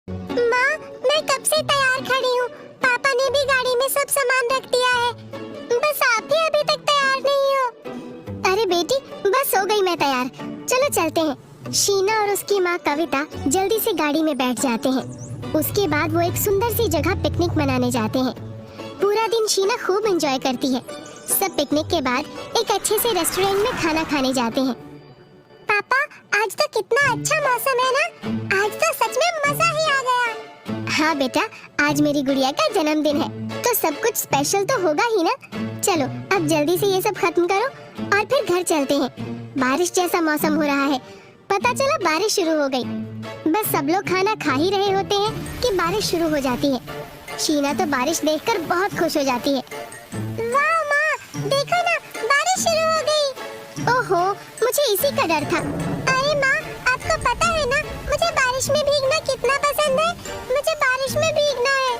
माँ, मैं कब से तैयार खड़ी हूँ। पापा ने भी गाड़ी में सब सामान रख दिया है, बस आप ही अभी तक तैयार नहीं हो। अरे बेटी, बस हो गई मैं तैयार, चलो चलते हैं। शीना और उसकी माँ कविता जल्दी से गाड़ी में बैठ जाते हैं। उसके बाद वो एक सुंदर सी जगह पिकनिक मनाने जाते हैं। पूरा दिन शीना खूब एंजॉय करती है। सब पिकनिक के बाद एक अच्छे से रेस्टोरेंट में खाना खाने जाते हैं। पापा, आज तो कितना अच्छा मौसम है ना, आज तो सच में मजा ही आ गया। हाँ बेटा, आज मेरी गुड़िया का जन्मदिन है, तो सब कुछ स्पेशल तो होगा ही ना। चलो अब जल्दी से ये सब खत्म करो और फिर घर चलते हैं। बारिश जैसा मौसम हो रहा है, पता चला बारिश शुरू हो गई। बस सब लोग खाना खा ही रहे होते हैं कि बारिश शुरू हो जाती है। शीना तो बारिश देखकर बहुत खुश हो जाती है। वाह माँ, देखो ना, बारिश शुरू हो गई। ओहो, मुझे इसी का डर था। अरे माँ, आपको पता है ना, मुझे बारिश में भीगना कितना पसंद है। मुझे बारिश में भीगना है।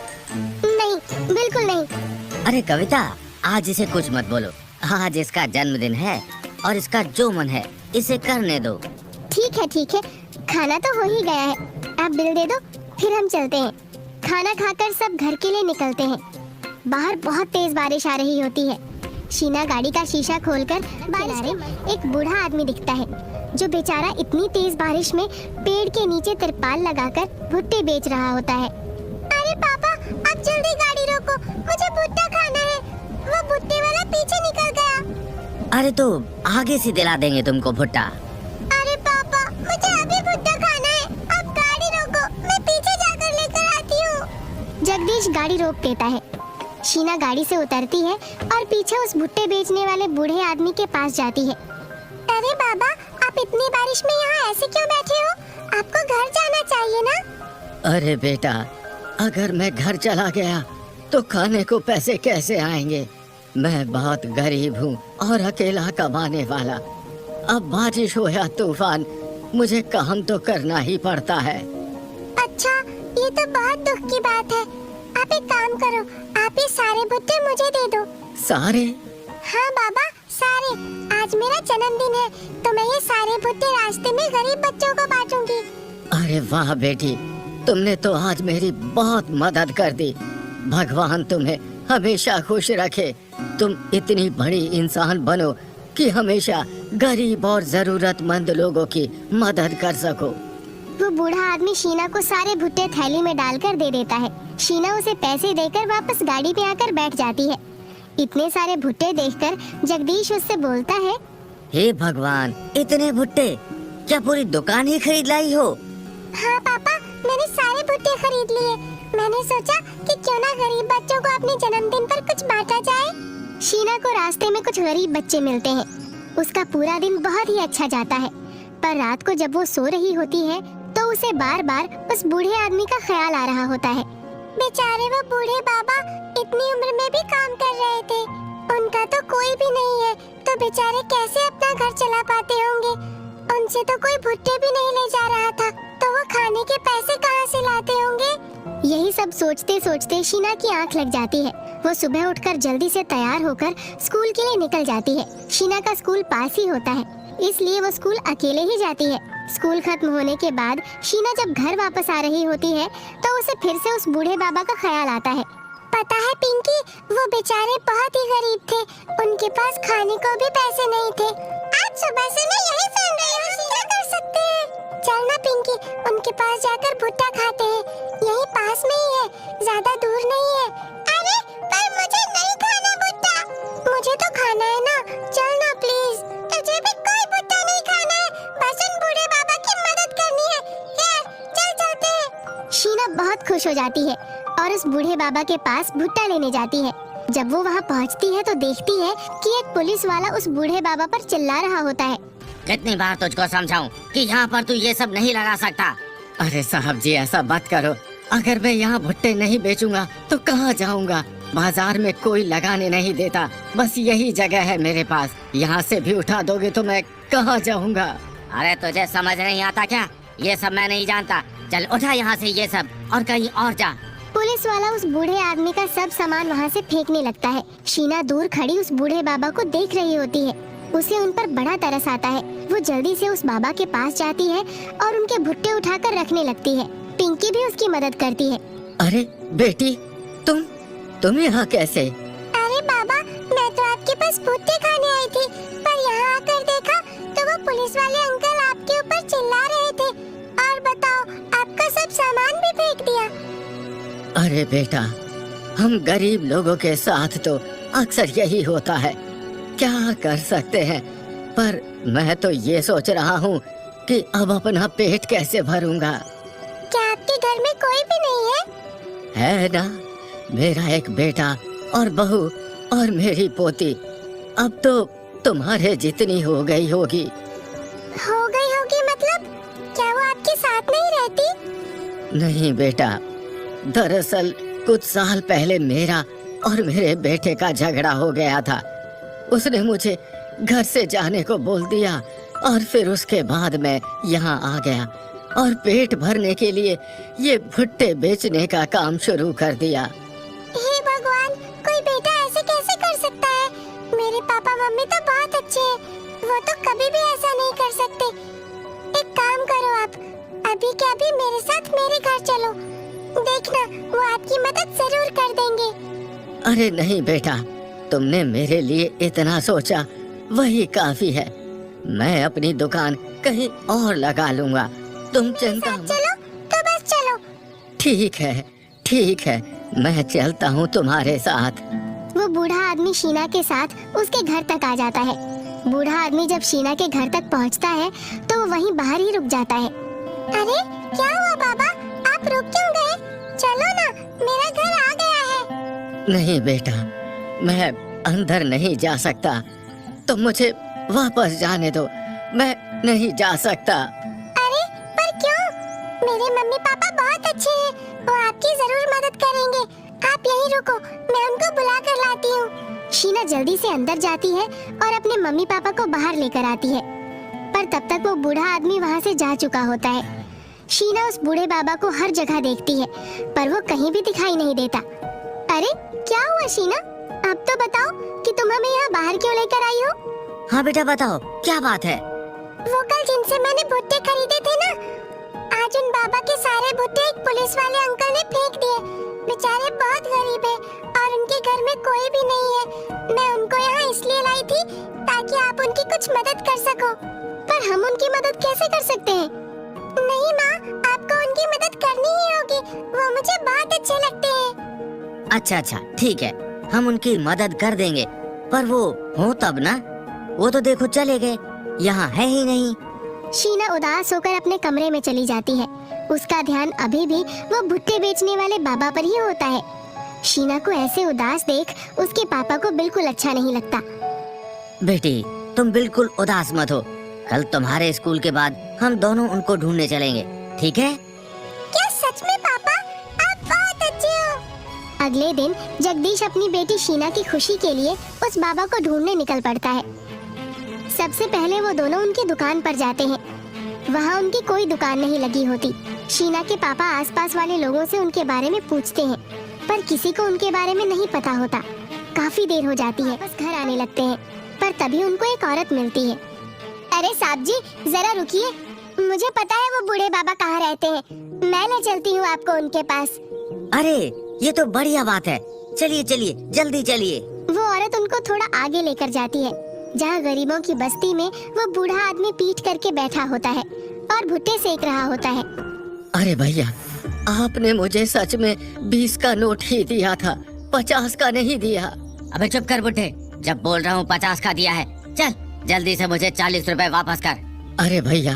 नहीं, बिल्कुल नहीं। अरे कविता, आज इसे कुछ मत बोलो। आज इसका जन्मदिन है और इसका जो मन है इसे करने दो। ठीक है, खाना तो हो ही गया है, आप बिल दे दो, फिर हम चलते हैं। खाना खाकर सब घर के लिए निकलते हैं। बाहर बहुत तेज बारिश आ रही होती है। शीना गाड़ी का शीशा खोलकर किनारे एक बूढ़ा आदमी दिखता है, जो बेचारा इतनी तेज बारिश में पेड़ के नीचे तिरपाल लगाकर भुट्टे बेच रहा होता है। अरे पापा, आप जल्दी गाड़ी रोको, मुझे भुट्टा खाना है। वो भुट्टे वाला पीछे निकल गया। अरे तो आगे से दिला देंगे तुमको भुट्टा। अरे पापा, मुझे अभी भुट्टा खाना है, आप गाड़ी रोको, मैं पीछे जाकर लेकर आती हूँ। जगदीश गाड़ी रोक देता है। शीना गाड़ी से उतरती है और पीछे उस भुट्टे बेचने वाले बूढ़े आदमी के पास जाती है। अरे बाबा, आप इतनी बारिश में यहाँ ऐसे क्यों बैठे हो? आपको घर जाना चाहिए ना। अरे बेटा, अगर मैं घर चला गया तो खाने को पैसे कैसे आएंगे? मैं बहुत गरीब हूँ और अकेला कमाने वाला। अब बारिश हो या तूफान, मुझे काम तो करना ही पड़ता है। अच्छा, ये तो बहुत दुख की बात है। आप एक काम करो, आप ये सारे भुट्टे मुझे दे दो। सारे? हाँ बाबा, सारे। आज मेरा जन्मदिन है, तो मैं ये सारे भुट्टे रास्ते में गरीब बच्चों को बांटूंगी। अरे वाह बेटी, तुमने तो आज मेरी बहुत मदद कर दी। भगवान तुम्हें हमेशा खुश रखे। तुम इतनी बड़ी इंसान बनो कि हमेशा गरीब और जरूरतमंद लोगों की मदद कर सको। वो बूढ़ा आदमी शीना को सारे भुट्टे थैली में डालकर दे देता है। शीना उसे पैसे देकर वापस गाड़ी पे आकर बैठ जाती है। इतने सारे भुट्टे देखकर जगदीश उससे बोलता है, हे भगवान, इतने भुट्टे? क्या पूरी दुकान ही खरीद लाई हो? हाँ पापा, मैंने सारे भुट्टे खरीद लिए। मैंने सोचा कि क्यों ना गरीब बच्चों को अपने जन्मदिन पर कुछ बांटा जाए। शीना को रास्ते में कुछ गरीब बच्चे मिलते हैं। उसका पूरा दिन बहुत ही अच्छा जाता है, पर रात को जब वो सो रही होती है तो उसे बार बार उस बूढ़े आदमी का ख्याल आ रहा होता है। बेचारे वो बूढ़े बाबा इतनी उम्र में भी काम कर रहे थे। उनका तो कोई भी नहीं है, तो बेचारे कैसे अपना घर चला पाते होंगे? उनसे तो कोई भुट्टे भी नहीं ले जा रहा था, तो वो खाने के पैसे कहाँ से लाते होंगे? यही सब सोचते सोचते शीना की आंख लग जाती है। वो सुबह उठकर जल्दी से तैयार होकर स्कूल के लिए निकल जाती है। शीना का स्कूल पास ही होता है, इसलिए वो स्कूल अकेले ही जाती है। स्कूल खत्म होने के बाद शीना जब घर वापस आ रही होती है तो उसे फिर से उस बूढ़े बाबा का ख्याल आता है। पता है पिंकी, वो बेचारे बहुत ही गरीब थे, उनके पास खाने को भी पैसे नहीं थे। आज सुबह से मैं यही सुन रही हूँ, क्या कर सकते हैं? चल ना पिंकी, उनके पास जाकर भुट्टा खाते हैं, यही पास में ही है, ज्यादा दूर नहीं है। अरे पर मुझे नहीं खाना भुट्टा। मुझे तो खाना है ना, चल ना प्लीज। तुझे भी कोई भुट्टा नहीं खाना है, बस उन बूढ़े बाबा की मदद करनी है। यार चल चलते हैं। शीना बहुत खुश हो जाती है और उस बूढ़े बाबा के पास भुट्टा लेने जाती है। जब वो वहाँ पहुँचती है तो देखती है कि एक पुलिस वाला उस बूढ़े बाबा पर चिल्ला रहा होता है। कितनी बार तुझको समझाऊं कि यहाँ पर तू ये सब नहीं लगा सकता? अरे साहब जी, ऐसा मत करो। अगर मैं यहाँ भुट्टे नहीं बेचूंगा तो कहाँ जाऊँगा? बाजार में कोई लगाने नहीं देता, बस यही जगह है मेरे पास। यहाँ से भी उठा दोगे तो मैं कहाँ जाऊँगा? अरे तुझे समझ नहीं आता क्या? ये सब मैं नहीं जानता। चल उठा यहाँ से ये सब और कहीं और जा। पुलिस वाला उस बूढ़े आदमी का सब सामान वहाँ से फेंकने लगता है। शीना दूर खड़ी उस बूढ़े बाबा को देख रही होती है। उसे उन पर बड़ा तरस आता है। वो जल्दी से उस बाबा के पास जाती है और उनके भुट्टे उठाकर रखने लगती है। पिंकी पिंकी भी उसकी मदद करती है। अरे बेटी, तुम यहाँ कैसे? अरे बाबा, मैं तो आपके पास भुट्टे खाने आई थी, पर यहाँ आकर देखा तो वो पुलिस वाले अंकल आपके ऊपर चिल्ला रहे थे और बताओ, आपका सब सामान भी फेंक दिया। अरे बेटा, हम गरीब लोगों के साथ तो अक्सर यही होता है, क्या कर सकते हैं। पर मैं तो ये सोच रहा हूँ कि अब अपना पेट कैसे भरूंगा। क्या आपके घर में कोई भी नहीं है? है ना, मेरा एक बेटा और बहू और मेरी पोती। अब तो तुम्हारे जितनी हो गई होगी। हो गई होगी मतलब? क्या वो आपके साथ नहीं रहती? नहीं बेटा, दरअसल कुछ साल पहले मेरा और मेरे बेटे का झगड़ा हो गया था। उसने मुझे घर से जाने को बोल दिया और फिर उसके बाद मैं यहाँ आ गया और पेट भरने के लिए ये भुट्टे बेचने का काम शुरू कर दिया। हे भगवान, कोई बेटा ऐसे कैसे कर सकता है? मेरे पापा मम्मी तो बहुत अच्छे हैं, वो तो कभी भी ऐसा नहीं कर सकते। एक काम करो, आप अभी के अभी मेरे साथ मेरे घर चलो, देखना वो आपकी मदद जरूर कर देंगे। अरे नहीं बेटा, तुमने मेरे लिए इतना सोचा वही काफी है। मैं अपनी दुकान कहीं और लगा लूंगा, तुम चिंता मत। चलो तो बस चलो। ठीक है, मैं चलता हूँ तुम्हारे साथ। वो बूढ़ा आदमी शीना के साथ उसके घर तक आ जाता है। बूढ़ा आदमी जब शीना के घर तक पहुंचता है तो वो वहीं बाहर ही रुक जाता है। अरे क्या हुआ बाबा, आप रुक क्यों गए? चलो ना, मेरा घर आ गया है। नहीं बेटा, मैं अंदर नहीं जा सकता, तुम मुझे वापस जाने दो, मैं नहीं जा सकता। अरे पर क्यों? मेरे मम्मी पापा बहुत अच्छे हैं, वो आपकी जरूर मदद करेंगे। आप यहीं रुको, मैं उनको बुला कर लाती हूँ। शीना जल्दी से अंदर जाती है और अपने मम्मी पापा को बाहर लेकर आती है, पर तब तक वो बूढ़ा आदमी वहाँ से जा चुका होता है। शीना उस बूढ़े बाबा को हर जगह देखती है, पर वो कहीं भी दिखाई नहीं देता। अरे क्या हुआ शीना, अब तो बताओ कि तुम हमें यहाँ बाहर क्यों लेकर आई हो? हाँ बेटा बताओ, क्या बात है? वो कल जिनसे मैंने भुट्टे खरीदे थे ना, आज उन बाबा के सारे भुट्टे एक पुलिस वाले अंकल ने फेंक दिए। बेचारे बहुत गरीब हैं और उनके घर में कोई भी नहीं है। मैं उनको यहाँ इसलिए लाई थी ताकि आप उनकी कुछ मदद कर सको। पर हम उनकी मदद कैसे कर सकते हैं? नहीं माँ, आपको उनकी मदद करनी ही होगी, वो मुझे बहुत अच्छे लगते हैं। अच्छा, ठीक है, हम उनकी मदद कर देंगे, पर वो हो तब ना, वो तो देखो चले गए, यहाँ है ही नहीं। शीना उदास होकर अपने कमरे में चली जाती है। उसका ध्यान अभी भी वो भुट्टे बेचने वाले बाबा पर ही होता है। शीना को ऐसे उदास देख उसके पापा को बिल्कुल अच्छा नहीं लगता। बेटी, तुम बिल्कुल उदास मत हो, कल तुम्हारे स्कूल के बाद हम दोनों उनको ढूंढने चलेंगे, ठीक है? क्या सच में पापा? आप बहुत अच्छे हो। अगले दिन जगदीश अपनी बेटी शीना की खुशी के लिए उस बाबा को ढूंढने निकल पड़ता है। सबसे पहले वो दोनों उनकी दुकान पर जाते हैं। वहाँ उनकी कोई दुकान नहीं लगी होती। शीना के पापा आसपास वाले लोगों से उनके बारे में पूछते हैं, पर किसी को उनके बारे में नहीं पता होता। काफी देर हो जाती है, बस घर आने लगते हैं, पर तभी उनको एक औरत मिलती है। अरे साहब जी, जरा रुकिए, मुझे पता है वो बूढ़े बाबा कहाँ रहते हैं, मैं ले चलती हूँ आपको उनके पास। अरे ये तो बढ़िया बात है, चलिए जल्दी चलिए। वो औरत उनको थोड़ा आगे लेकर जाती है, जहाँ गरीबों की बस्ती में वो बूढ़ा आदमी पीठ करके बैठा होता है और भुट्टे सेक रहा होता है। अरे भैया, आपने मुझे सच में 20 का नोट ही दिया था, 50 का नहीं दिया। अबे चुप कर बुड्ढे, जब बोल रहा हूँ 50 का दिया है, चल जल्दी से मुझे 40 रुपए वापस कर। अरे भैया,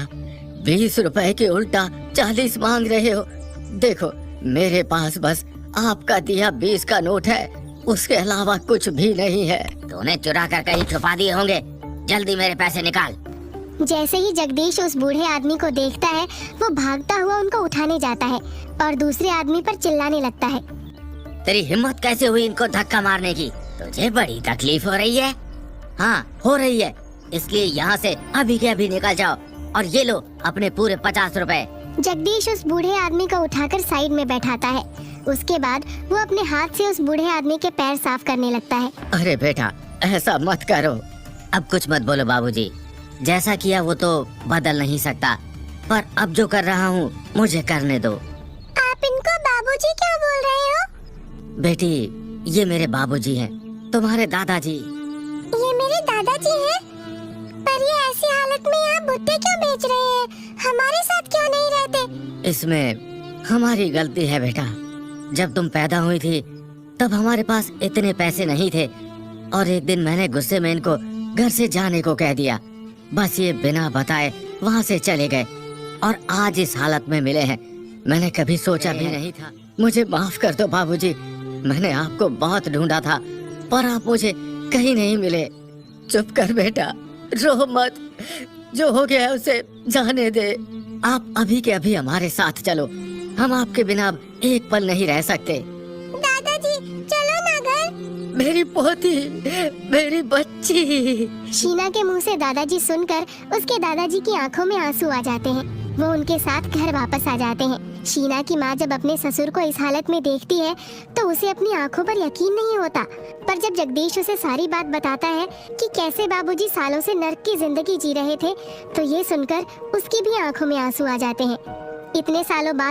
20 रुपए के उल्टा 40 मांग रहे हो। देखो मेरे पास बस आपका दिया 20 का नोट है, उसके अलावा कुछ भी नहीं है। तूने चुरा कर कहीं छुपा दिए होंगे, जल्दी मेरे पैसे निकाल। जैसे ही जगदीश उस बूढ़े आदमी को देखता है, वो भागता हुआ उनको उठाने जाता है और दूसरे आदमी पर चिल्लाने लगता है। तेरी हिम्मत कैसे हुई इनको धक्का मारने की? तुझे बड़ी तकलीफ हो रही है? हाँ हो रही है, इसलिए यहाँ से अभी के अभी निकल जाओ और ये लो अपने पूरे 50 रुपए। जगदीश उस बूढ़े आदमी को उठाकर साइड में बैठाता है। उसके बाद वो अपने हाथ से उस बूढ़े आदमी के पैर साफ करने लगता है। अरे बेटा, ऐसा मत करो। अब कुछ मत बोलो बाबूजी, जैसा किया वो तो बदल नहीं सकता, पर अब जो कर रहा हूँ मुझे करने दो। बेटी, ये मेरे बाबूजी हैं, तुम्हारे दादाजी। ये मेरे दादाजी हैं? पर ये ऐसी हालत में यहाँ भुट्टे क्यों बेच रहे हैं? हमारे साथ क्यों नहीं रहते? इसमें हमारी गलती है बेटा। जब तुम पैदा हुई थी तब हमारे पास इतने पैसे नहीं थे और एक दिन मैंने गुस्से में इनको घर से जाने को कह दिया। बस ये बिना बताए वहाँ से चले गए और आज इस हालत में मिले हैं। मैंने कभी सोचा भी नहीं था। मुझे माफ कर दो बाबूजी, मैंने आपको बहुत ढूंढा था पर आप मुझे कहीं नहीं मिले। चुप कर बेटा, रो मत, जो हो गया उसे जाने दे। आप अभी के अभी हमारे साथ चलो, हम आपके बिना अब एक पल नहीं रह सकते। दादाजी चलो ना घर। मेरी पोती, मेरी बच्ची। शीना के मुंह से दादाजी सुनकर उसके दादाजी की आंखों में आंसू आ जाते हैं। वो उनके साथ घर वापस आ जाते हैं। शीना की माँ जब अपने ससुर को इस हालत में देखती है तो उसे अपनी आंखों पर यकीन नहीं होता। पर जब जगदीश उसे सारी बात बताता है कि कैसे बाबूजी सालों से नर्क की जिंदगी जी रहे थे, तो ये सुनकर उसकी भी आंखों में आंसू आ जाते हैं। इतने सालों बाद